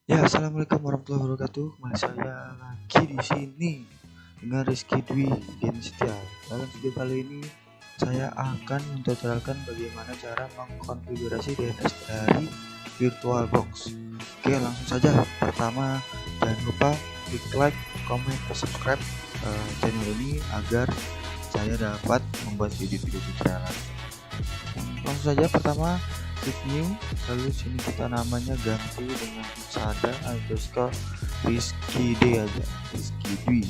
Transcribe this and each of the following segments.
Ya, assalamualaikum warahmatullahi wabarakatuh. Kembali saya lagi di sini dengan Rizky Dwi Genstia. Dalam video kali ini saya akan mentutorialkan bagaimana cara mengkonfigurasi DNS dari VirtualBox. Oke, langsung saja. Pertama, jangan lupa klik like, comment, dan subscribe channel ini agar saya dapat membuat video-video tutorial lagi. Langsung saja, pertama klik new, lalu sini kita namanya ganti dengan sada underscore Rizky D aja, Rizky Dwi.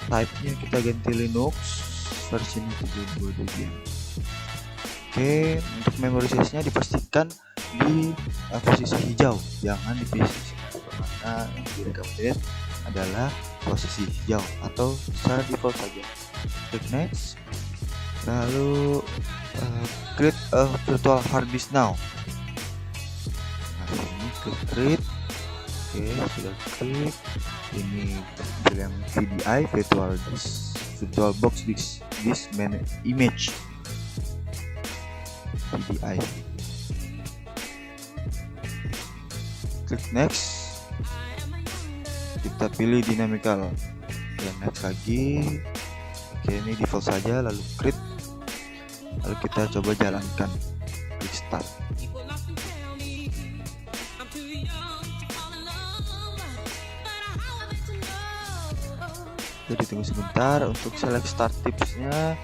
Type nya kita ganti Linux versinya 7.2. Oke, untuk memory size nya dipastikan di posisi hijau, jangan di posisi karena yang direkomendasikan adalah posisi hijau atau secara default saja. Klik next, lalu create a virtual hard disk now. Nah, ini klik create. Oke, sudah klik. Ini bilang VDI virtual disk, virtual box disk man image VDI. Klik next, kita pilih dynamical. Dan next lagi. Oke, ini default saja, lalu create. Lalu kita coba jalankan, klik start. Jadi tunggu sebentar. Untuk select start tipsnya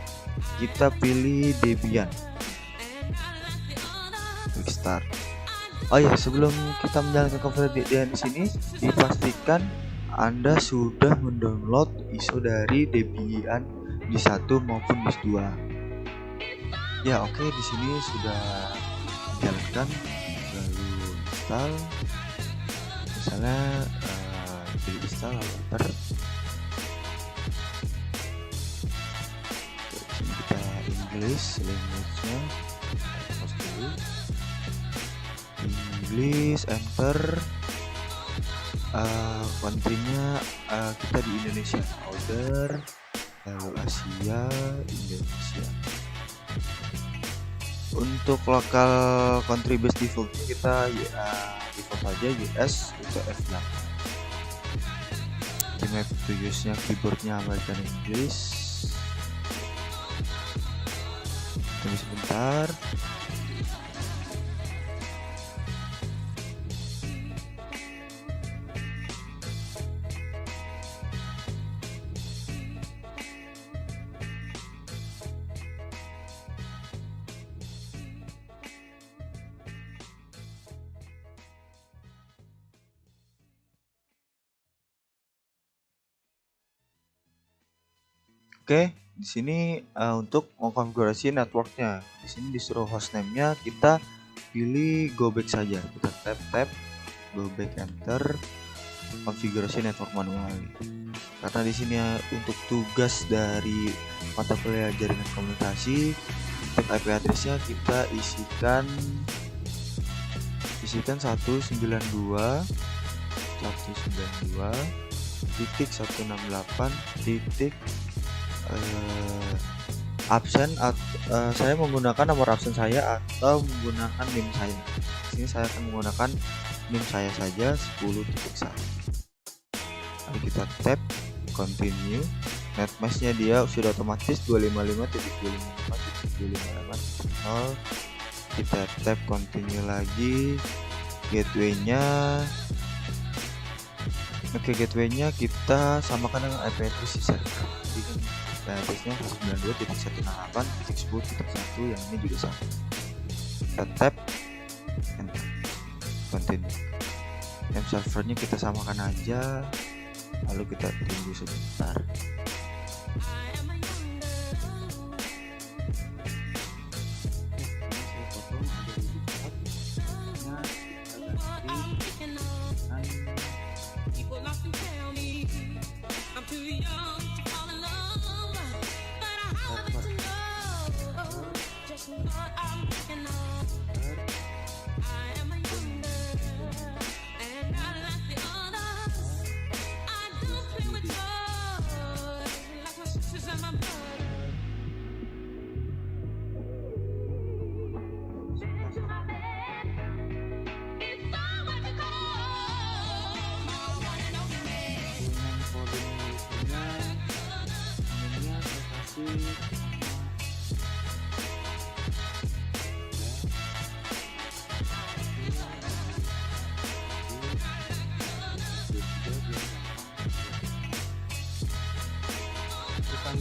kita pilih Debian, klik start. Oh ya, sebelum kita menjalankan konfigurasi DNS ini, dipastikan Anda sudah mendownload ISO dari Debian disk 1 maupun disk 2. Ya, oke, di sini sudah dijalankan, lalu install. Misalnya pilih install, lalu enter. Sini kita English language-nya, pause dulu. English, enter. Country-nya kita di Indonesia, order, lalu Asia, Indonesia. Untuk lokal country base default kita default saja US untuk F8. Di map to use nya keyboardnya American English. Tunggu sebentar. Oke, di sini untuk mengkonfigurasi networknya, di sini disuruh hostname-nya kita pilih go back saja. Kita tap go back, enter, konfigurasi network manual. Karena di sini untuk tugas dari mata kuliah jaringan komunikasi, untuk IP address-nya kita isikan 192.168 absen. Saya menggunakan nomor absen saya atau menggunakan NIM saya. Sini saya akan menggunakan NIM saya saja 10.1. Lalu kita tap continue. Netmask-nya dia sudah otomatis 255.255.255.0. Kita tap continue lagi. Gateway-nya, oke, gateway-nya kita samakan dengan IP address server. Address-nya 192.168.10.1 yang ini juga sama. Kita tap enter, continue. Name servernya kita samakan aja, lalu kita tunggu sebentar.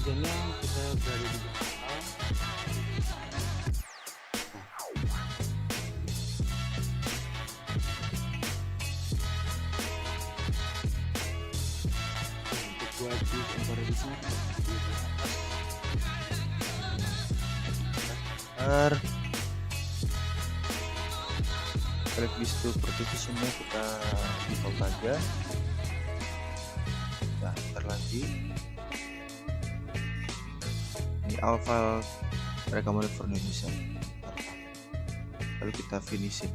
tujuannya kita berada di Jakarta. Untuk wajib encouragement di atas klik list to partitionnya kita default aja. Nah, ntar lagi ini all file recommended for new user, lalu kita finishin.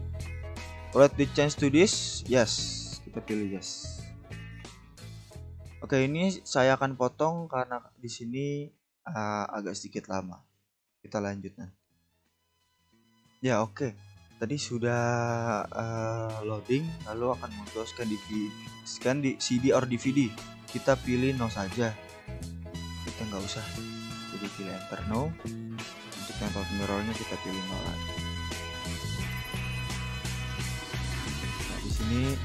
Alright, the change to this, yes, kita pilih yes. Oke, ini saya akan potong karena di sini agak sedikit lama. Kita lanjut nanti. Ya, oke. Tadi sudah loading, lalu akan muncul scan di CD or DVD. Kita pilih no saja. Kita nggak usah. Jadi pilih enter no. Untuk tempat mirrornya kita pilih no lagi. Nah, di sini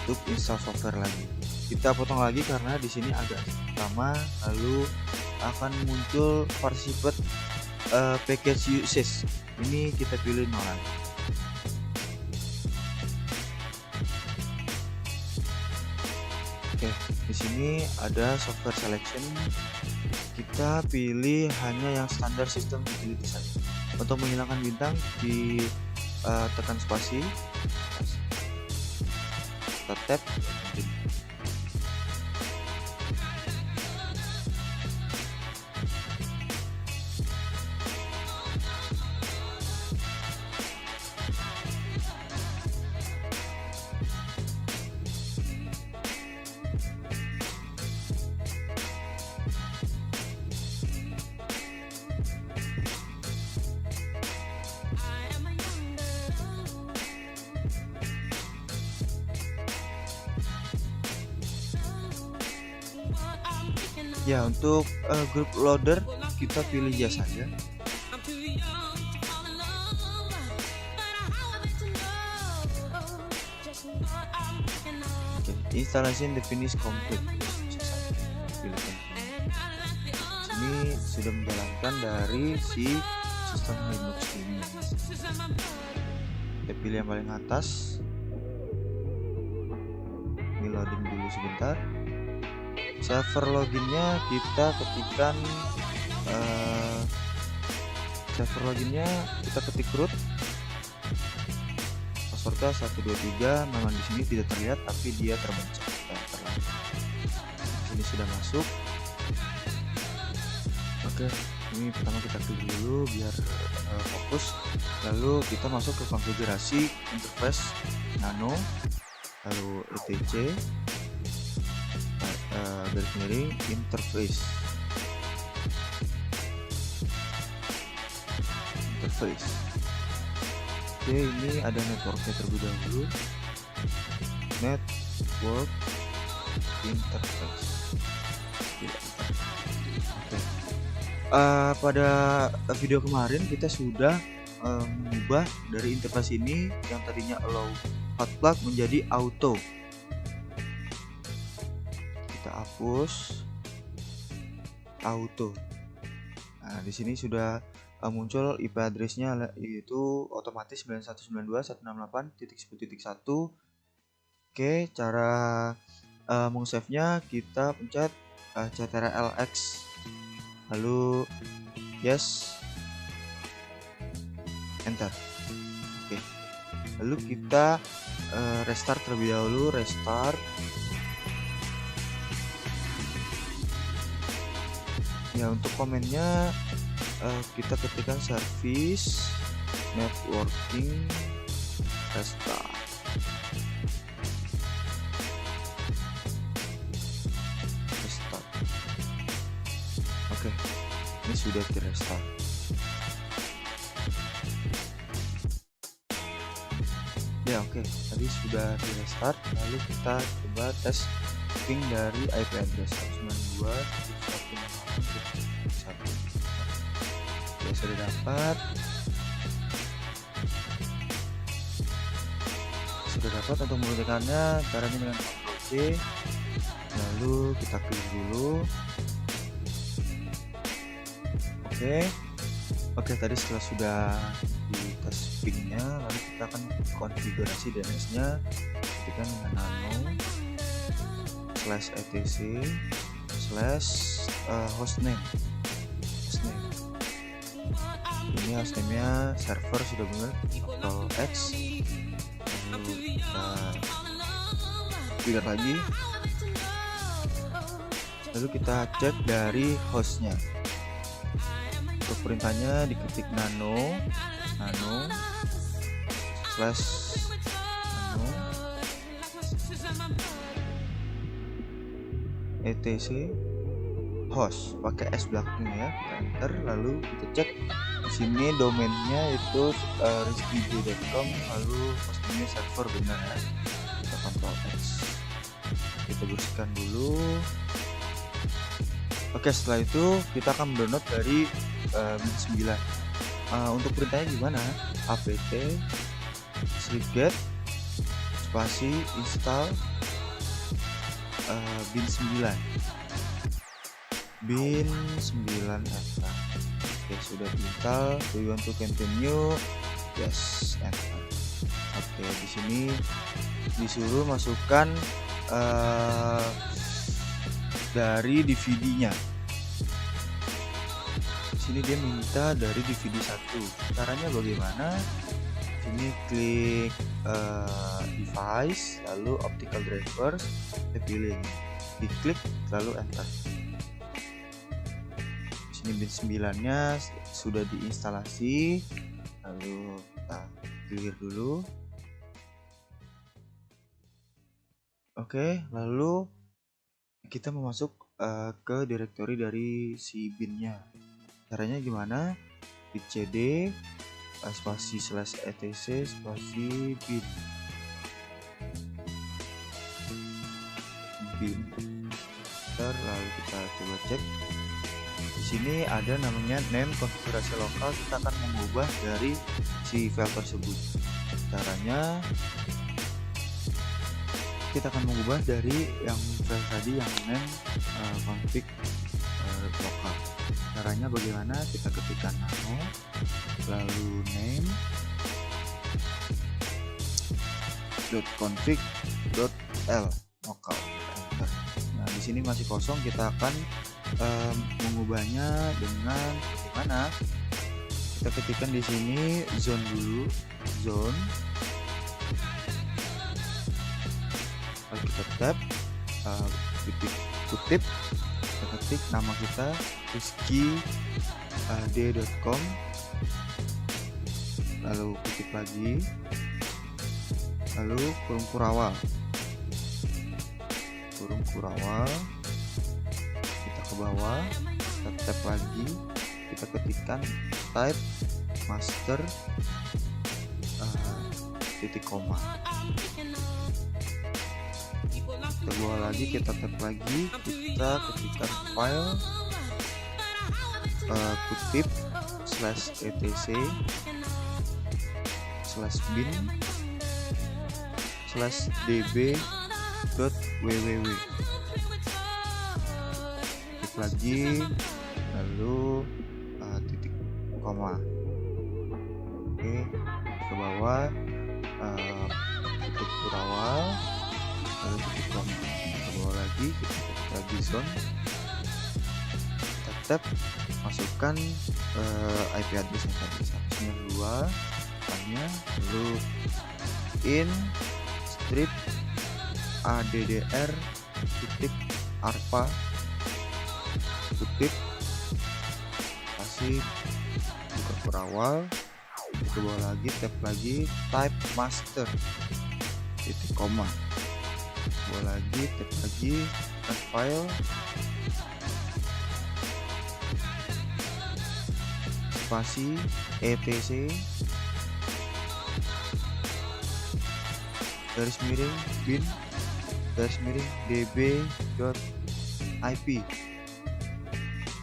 untuk install software lagi. Kita potong lagi karena di sini agak lama, lalu akan muncul participate package usage. Ini kita pilih no lagi. Oke, di sini ada software selection. Kita pilih hanya yang standar sistem utility saja. Untuk menghilangkan bintang di tekan spasi. Kita tap. Ya, untuk group loader kita pilih ya saja. Oke, installation the finish complete. Ini sudah menjalankan dari si sistem Linux ini. Kita pilih yang paling atas. Ini loading dulu sebentar. Server loginnya kita ketikkan ketik root, passwordnya 123. Memang di sini tidak terlihat tapi dia terbaca. Ini sudah masuk. Oke, ini pertama kita klik dulu biar fokus. Lalu kita masuk ke konfigurasi interface nano, lalu etc. Garis miring interface. Oke, ini ada networknya terlebih dahulu. Network interface. Oke. Pada video kemarin kita sudah mengubah dari interface ini yang tadinya allow hot plug menjadi auto. Hapus auto. Nah, di sini sudah muncul IP address-nya yaitu otomatis 9192.168.10.1. Oke, cara mengsave-nya kita pencet ctrl-x, lalu yes, enter. Oke, lalu kita restart terlebih dahulu. Restart. Ya, untuk komennya kita ketikkan service networking restart. Oke, ini sudah di restart. Ya, oke, tadi sudah di restart. Lalu kita coba tes ping dari IP address 192.168.1. Ya, sudah dapat. Untuk menggunakannya caranya dengan Ctrl C, lalu kita klik dulu. Oke, tadi setelah sudah di tes pingnya, lalu kita akan konfigurasi DNS-nya. Ketikkan dengan nano /etc /hostname. Ini hostname-nya server sudah benar atau X. Lalu kita configure lagi. Lalu kita cek dari hostnya. Untuk perintahnya diketik nano etc host pakai S belakangnya ya. Kita enter, lalu kita cek di sini domainnya itu rizkyj.com, lalu hostname server benar ya. Kita Ctrl X, kita bersihkan dulu. Oke, setelah itu kita akan mendownload dari bin 9. Untuk perintahnya gimana? apt get spasi install bin 9 enter. Oke, sudah install. Do you want to continue? Yes, enter. Oke, di sini disuruh masukkan dari DVD-nya. Di sini dia minta dari DVD 1. Caranya bagaimana? Ini klik device, lalu optical drivers, kita pilih, diklik lalu enter. Di sini bin 9-nya sudah diinstalasi, lalu kita clear dulu. Oke, lalu kita mau masuk ke directory dari si bin-nya. Caranya gimana? Git cd spasi /etc spasi bin. Lalu kita coba cek. Di sini ada namanya name konfigurasi lokal. Kita akan mengubah dari si file tersebut. Caranya kita akan mengubah dari yang file tadi yang name config lokal. Caranya bagaimana? Kita ketikkan nano lalu name .config.l lokal. Nah, di sini masih kosong, kita akan mengubahnya dengan bagaimana? Kita ketikkan di sini zone dulu, zone. Lalu kita tab, kutip, kita ketik nama kita rizkyj.com, lalu kutip lagi, lalu kurung kurawal, kita ke bawah, kita tab lagi, kita ketikkan type master titik koma. Kita bawah lagi, kita tab lagi, kita ketikkan file kutip /etc /bin /db.www, klik lagi, lalu titik koma. Oke, ke bawah, titik kurawal, lalu titik koma. Ke bawah lagi, kita ketik lagi zone, kita tab, masukkan IP address yang tadi 192 hanya, lalu in strip addr titik arpa kutip kasih buka kurawal, ke bawah lagi, tab lagi, type master titik koma, bawah lagi, tab lagi, dan file spasi etc garis miring bin garis miring db.ip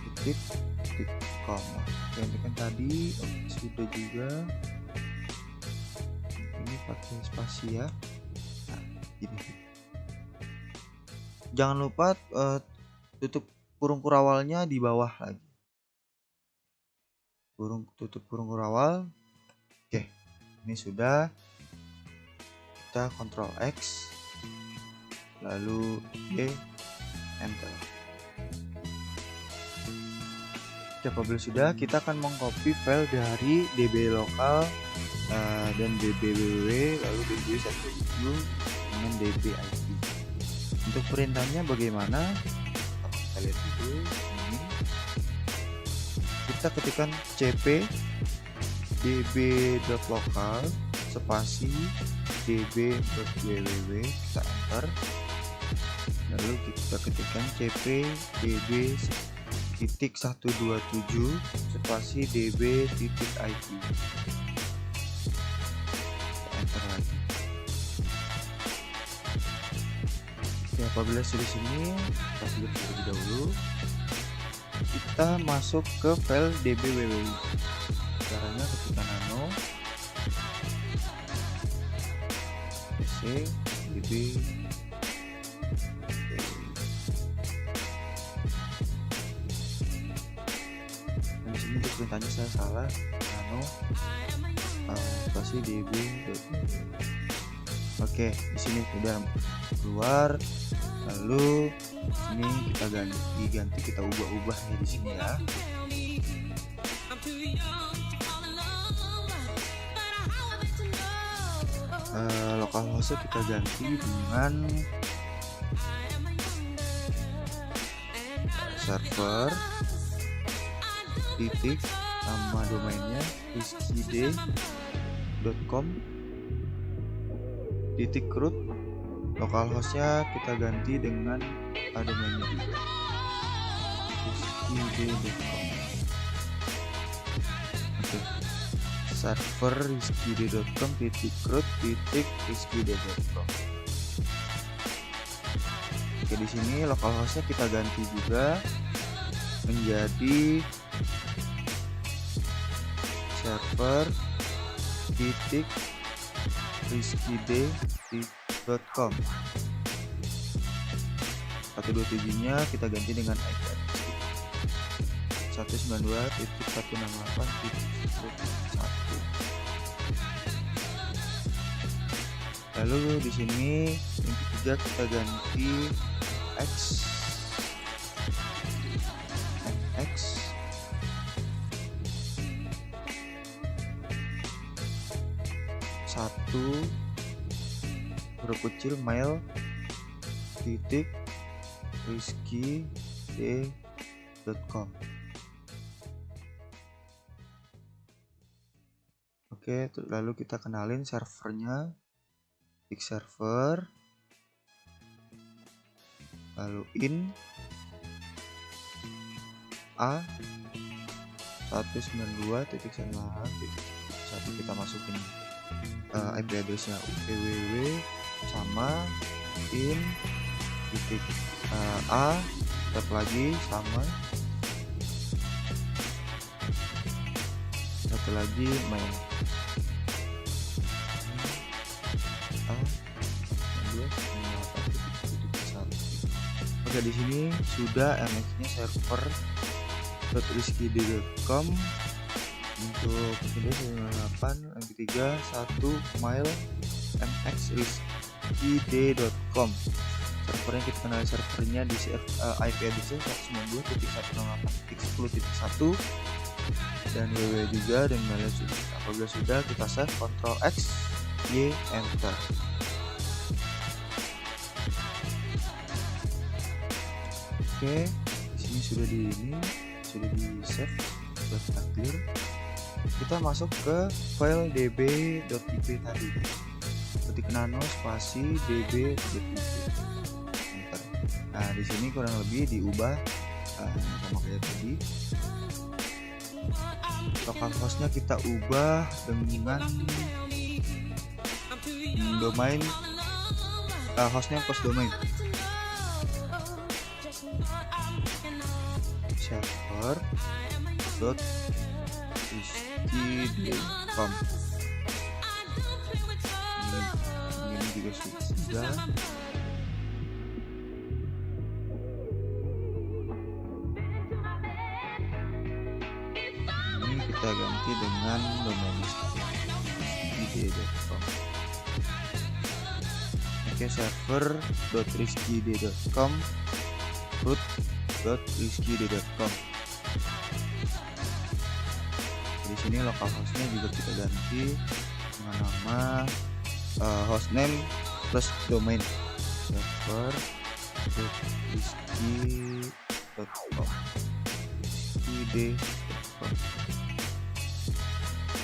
titik koma. Gantikan tadi, sudah juga. Ini pakai spasi ya. Nah, ini. Jangan lupa tutup kurung kurawalnya di bawah lagi. tutup kurung awal. Oke, ini sudah. Kita Ctrl X lalu Y, enter. Oke, apabila sudah, kita akan mengcopy file dari db lokal dan dbww lalu db17 dengan db ip. Untuk perintahnya bagaimana? Kita lihat dulu ini. Kita ketikkan cp db.local spasi db.www, kita enter. Lalu kita ketikkan cp db.127 spasi db.ip. Enter lagi. Oke, apabila sudah sini, kita select terlebih dahulu. Kita masuk ke file dbww. Caranya ketika nano db di sini untuk perintahnya saya salah, nano spasi db. Oke, di sini sudah keluar. Lalu ini kita ganti kita ubah-ubahnya di sini ya. Localhost kita ganti dengan server titik nama domainnya rizkyde.com titik root. Localhostnya kita ganti dengan domainnya juga rizkyde.com. Oke, server rizkyde.com titik root titik rizkyde.com. Oke, di sini localhostnya kita ganti juga menjadi server titik rizkyde.com. 127-nya kita ganti dengan IP address 192.168.1. Lalu di sini yang ketiga kita ganti X 1 huruf kecil mail titik rizkyde.com. Oke, lalu kita kenalin servernya, klik server, lalu in a 192.168.1 kita masukin IP addressnya www sama in titik a tetap lagi sama satu lagi main a 2.8.1. Oke, di sini sudah mx-nya server rizkyde.com untuk kedua 98 yang ketiga 1 mail mx rizkyde.com. Servernya kita kenal servernya di IP address 192.168.10.1 dan www juga dan mailnya sudah. Apabila sudah kita save, Ctrl X Y enter. Oke, di sini sudah di save, sudah clear. Kita masuk ke file db.ip tadi. Ketik nano spasi db.ip. Enter. Nah, di sini kurang lebih diubah sama kayak tadi. Localhostnya kita ubah dengan domain hostnya host domain server rizkyde.com. Ini juga sudah. Ini kita kita ganti dengan domain rizkyd.com. Oke, server.rizkyd.com, root.rizkyd.com. Di sini localhostnya juga kita ganti dengan nama hostname plus domain server.rizkyd.com.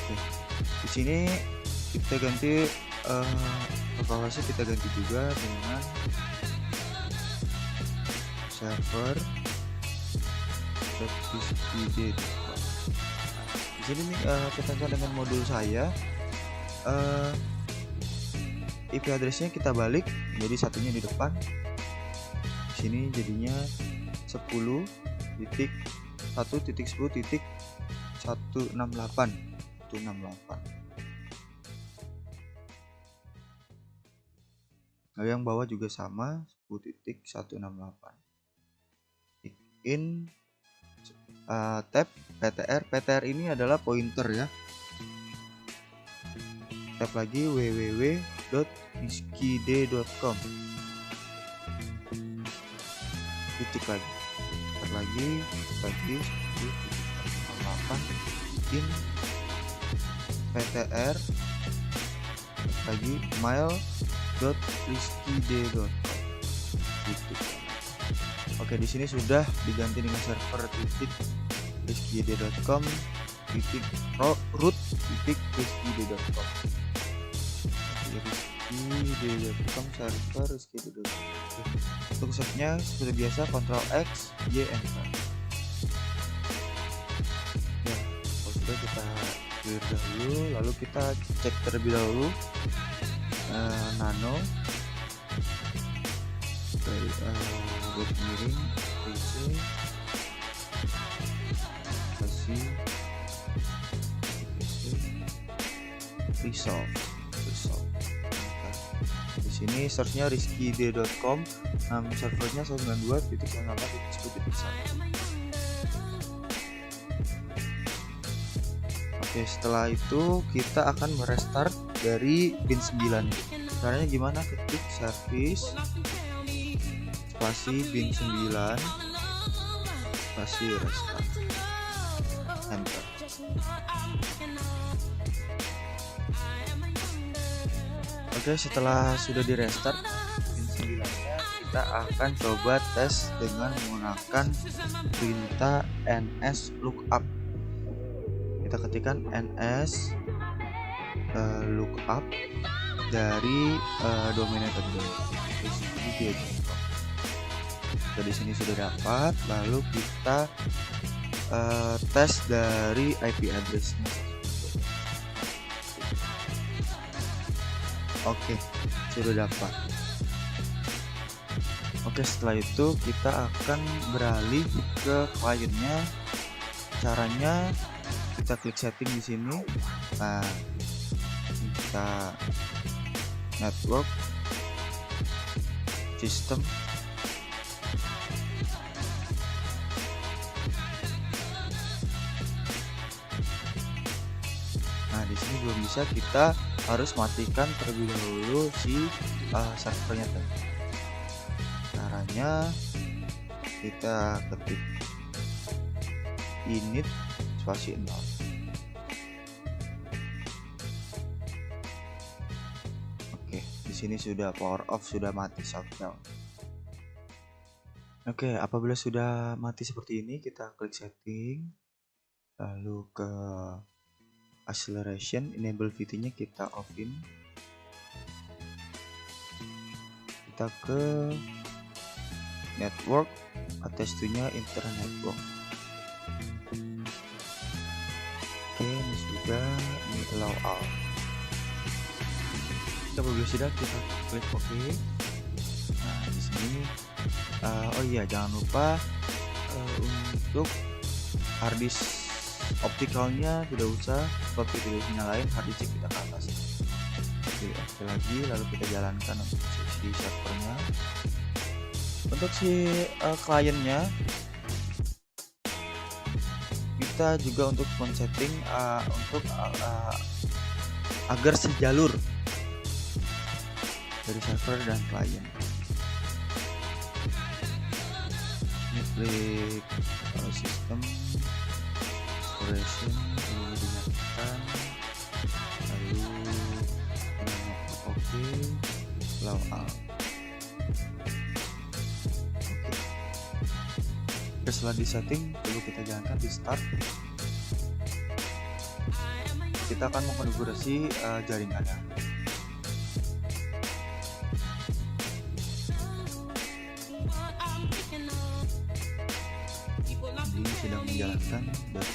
Oke, di sini kita ganti localhostnya kita ganti juga dengan server.rizkyd.com. Di sini nih kita dengan modul saya, IP addressnya kita balik, jadi satunya di depan. Di sini jadinya 10.1.10.168. Nah, yang bawah juga sama 10.168. In tab PTR ini adalah pointer ya. Tab lagi www.rizkyd.com. Titik lagi. Tab lagi 10.168 in PTR lagi mail.rizkyd.com. Titik. Oke, di sini sudah diganti dengan server titik rizkyd.com titik root titik rizkyd.com. rizkyd.com server rizkyd.com. Untuk save-nya seperti biasa Ctrl X Y enter. Ya, kalau sudah kita clear dahulu, lalu kita cek terlebih dahulu nano dari buat miring PC kasih resolve. Di sini searchnya rizkyd.com, nama servernya 192.168. Oke, setelah itu kita akan merestart dari bin 9. Caranya gimana? Ketik service spasi bin 9 spasi restart, enter. Oke, setelah sudah di restart bin 9-nya, kita akan coba tes dengan menggunakan perintah ns lookup. Kita ketikkan ns lookup dari domainnya tadi rizkyd.com. Di sini sudah dapat, lalu kita tes dari IP addressnya. Oke, sudah dapat. Oke, setelah itu kita akan beralih ke kliennya. Caranya kita klik setting di sini. Nah, kita network system. Nah, di sini belum bisa, kita harus matikan terlebih dahulu si servernya tadi. Caranya kita ketik init spasi 0. Oke, di sini sudah power off, sudah mati shutdown. Oke, apabila sudah mati seperti ini, kita klik setting, lalu ke acceleration, enable VT-nya kita offin. Kita ke network, attach to-nya internet network. Oke, ini sudah, ini allow all. Apabila sudah, kita klik OK. Nah, di sini oh iya, jangan lupa untuk harddisk optikalnya tidak usah, sebab itu nyalain, harddisk kita ke atas. Oke lagi, lalu kita jalankan untuk si servernya. Untuk si kliennya kita juga untuk men-setting untuk agar sejalur dari server dan klien. Ini klik sistem operation, dinyalakan, lalu oke, allow all. Setelah disetting, perlu kita jalankan di start. Kita akan mengkonfigurasi jaringannya. Ini sedang menjalankan dari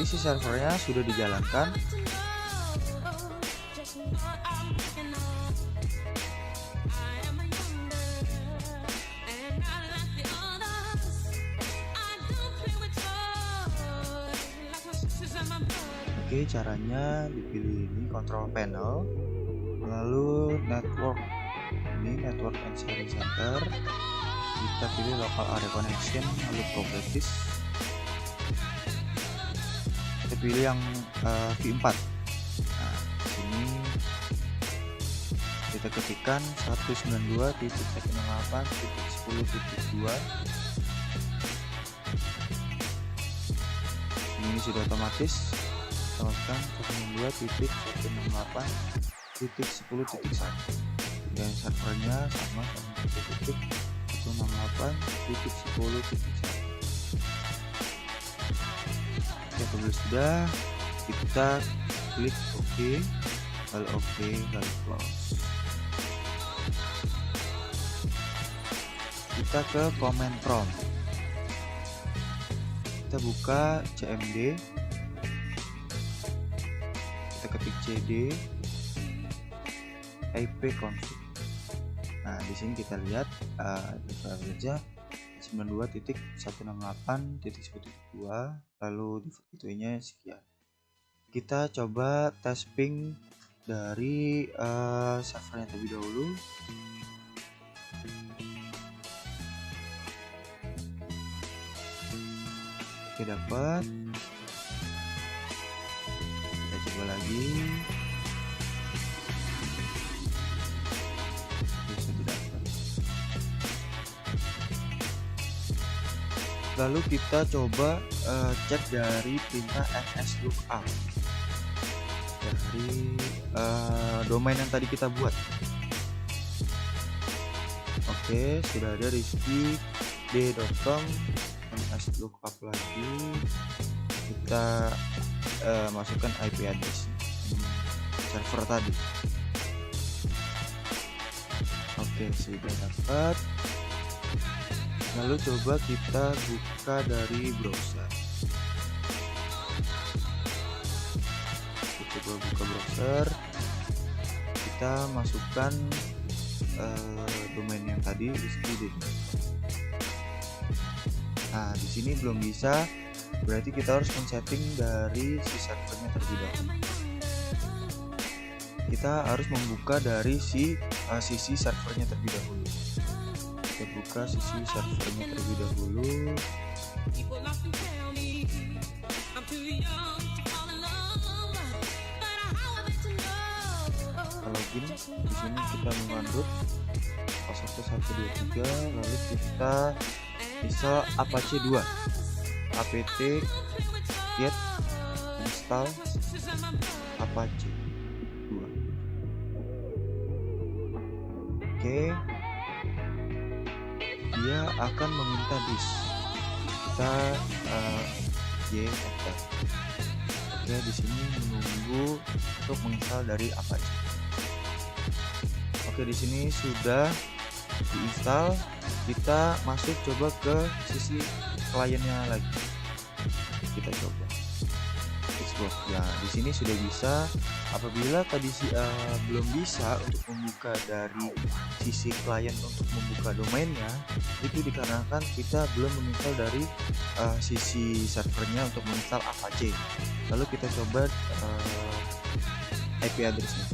sisi servernya sudah dijalankan. Oke, caranya dipilih ini control panel, lalu network, ini network and sharing center, kita pilih local area connection, lalu properties, kita pilih yang v4. Nah, sini kita ketikkan 192.168.10.2. Ini sudah otomatis. Tambahkan 192.168.10.1 dan servernya sama 168.10.1. Oke, kalau sudah, kita klik OK, lalu OK, lalu close. Kita ke command prompt, kita buka cmd, kita ketik cd ipconfig. Nah, di sini kita lihat saja 92.168.10.2, lalu default gateway-nya sekian. Kita coba tes ping dari servernya terlebih dahulu. Oke, dapat. Kita coba lagi. Oke, sudah dapat. Lalu kita coba cek dari perintah nslookup dari domain yang tadi kita buat. Oke, sudah ada rizkyd.com. nslookup lagi, kita masukkan IP address server tadi. Oke, sudah dapat. Lalu coba kita buka dari browser. Kita coba buka browser, kita masukkan domain yang tadi rizkyd.com. Nah, di sini belum bisa, berarti kita harus men-setting dari si servernya terlebih dahulu. Kita harus membuka dari sisi servernya terlebih dahulu. Kita buka sisi servernya terlebih dahulu. Login, di sini kita mengandung password 123, lalu kita install Apache 2, apt get install Apache 2. Oke, dia akan meminta disk, kita enter. Oke, di sini menunggu untuk menginstal dari Apache. Oke, di sini sudah diinstal. Kita masuk coba ke sisi kliennya lagi. Kita coba Xbox. Ya, di sini sudah bisa. Apabila tadi belum bisa untuk membuka dari sisi klien untuk membuka domainnya, itu dikarenakan kita belum menginstal dari sisi servernya untuk menginstal Apache. Lalu kita coba IP addressnya.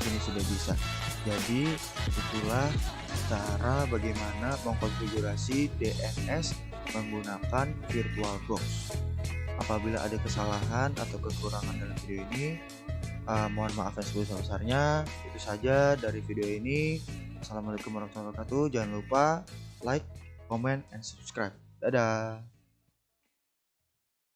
Ini sudah bisa. Jadi itulah cara bagaimana mengkonfigurasi DNS menggunakan VirtualBox. Apabila ada kesalahan atau kekurangan dalam video ini, mohon maaf yang sebesar-besarnya. Itu saja dari video ini. Assalamualaikum warahmatullahi wabarakatuh. Jangan lupa like, comment, and subscribe. Dadah.